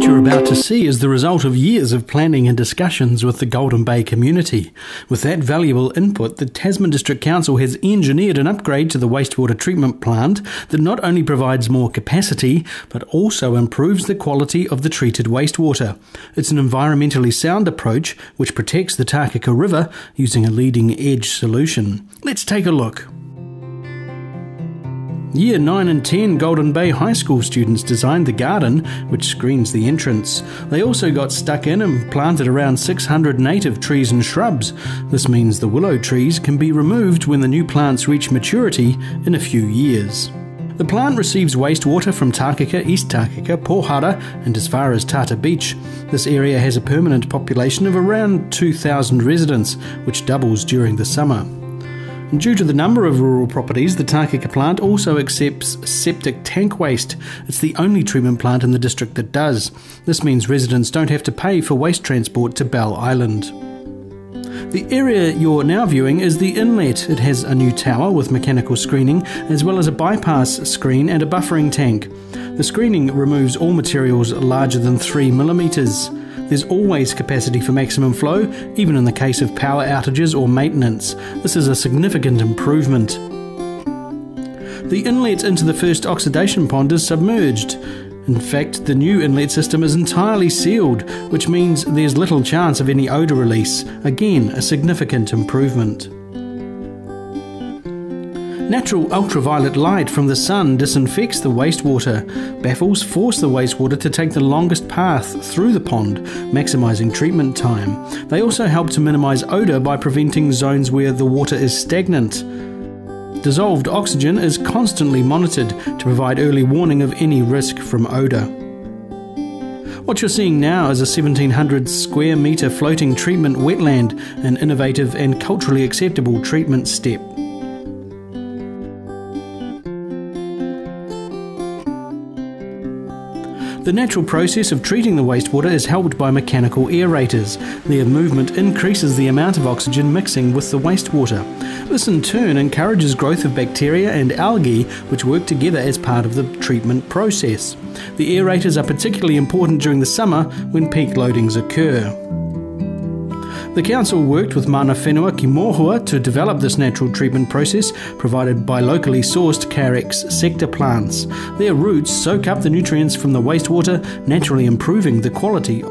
you're about to see is the result of years of planning and discussions with the Golden Bay community. With that valuable input, the Tasman District Council has engineered an upgrade to the wastewater treatment plant that not only provides more capacity, but also improves the quality of the treated wastewater. It's an environmentally sound approach which protects the Takaka River using a leading-edge solution. Let's take a look. Year 9 and 10 Golden Bay High School students designed the garden, which screens the entrance. They also got stuck in and planted around 600 native trees and shrubs. This means the willow trees can be removed when the new plants reach maturity in a few years. The plant receives wastewater from Takaka, East Takaka, Pohara and as far as Tata Beach. This area has a permanent population of around 2,000 residents, which doubles during the summer. Due to the number of rural properties, the Takaka plant also accepts septic tank waste. It's the only treatment plant in the district that does. This means residents don't have to pay for waste transport to Bell Island. The area you're now viewing is the inlet. It has a new tower with mechanical screening, as well as a bypass screen and a buffering tank. The screening removes all materials larger than 3 millimeters. There's always capacity for maximum flow, even in the case of power outages or maintenance. This is a significant improvement. The inlet into the first oxidation pond is submerged. In fact, the new inlet system is entirely sealed, which means there's little chance of any odour release. Again, a significant improvement. Natural ultraviolet light from the sun disinfects the wastewater. Baffles force the wastewater to take the longest path through the pond, maximising treatment time. They also help to minimise odour by preventing zones where the water is stagnant. Dissolved oxygen is constantly monitored to provide early warning of any risk from odour. What you're seeing now is a 1,700 square metre floating treatment wetland, an innovative and culturally acceptable treatment step. The natural process of treating the wastewater is helped by mechanical aerators. Their movement increases the amount of oxygen mixing with the wastewater. This in turn encourages growth of bacteria and algae, which work together as part of the treatment process. The aerators are particularly important during the summer when peak loadings occur. The council worked with Mana Whenua ki Mohua to develop this natural treatment process provided by locally sourced Carex sector plants. Their roots soak up the nutrients from the wastewater, naturally improving the quality.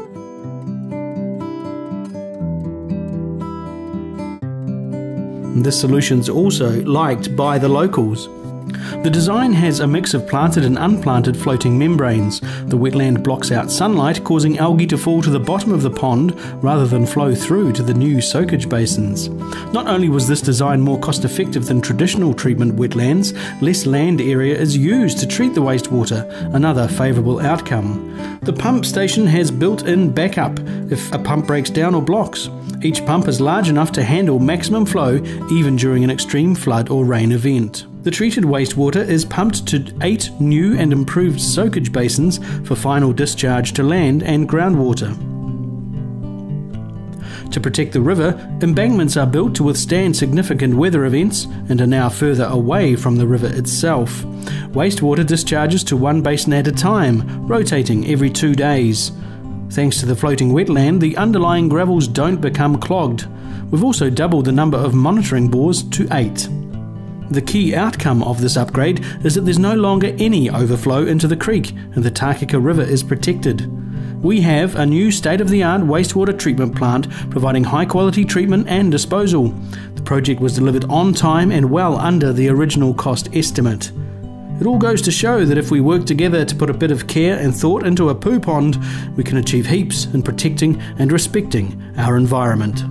This solution is also liked by the locals. The design has a mix of planted and unplanted floating membranes. The wetland blocks out sunlight, causing algae to fall to the bottom of the pond rather than flow through to the new soakage basins. Not only was this design more cost-effective than traditional treatment wetlands, less land area is used to treat the wastewater, another favourable outcome. The pump station has built-in backup if a pump breaks down or blocks. Each pump is large enough to handle maximum flow even during an extreme flood or rain event. The treated wastewater is pumped to 8 new and improved soakage basins for final discharge to land and groundwater. To protect the river, embankments are built to withstand significant weather events and are now further away from the river itself. Wastewater discharges to one basin at a time, rotating every 2 days. Thanks to the floating wetland, the underlying gravels don't become clogged. We've also doubled the number of monitoring bores to 8. The key outcome of this upgrade is that there's no longer any overflow into the creek and the Takaka River is protected. We have a new state-of-the-art wastewater treatment plant providing high-quality treatment and disposal. The project was delivered on time and well under the original cost estimate. It all goes to show that if we work together to put a bit of care and thought into a poo pond, we can achieve heaps in protecting and respecting our environment.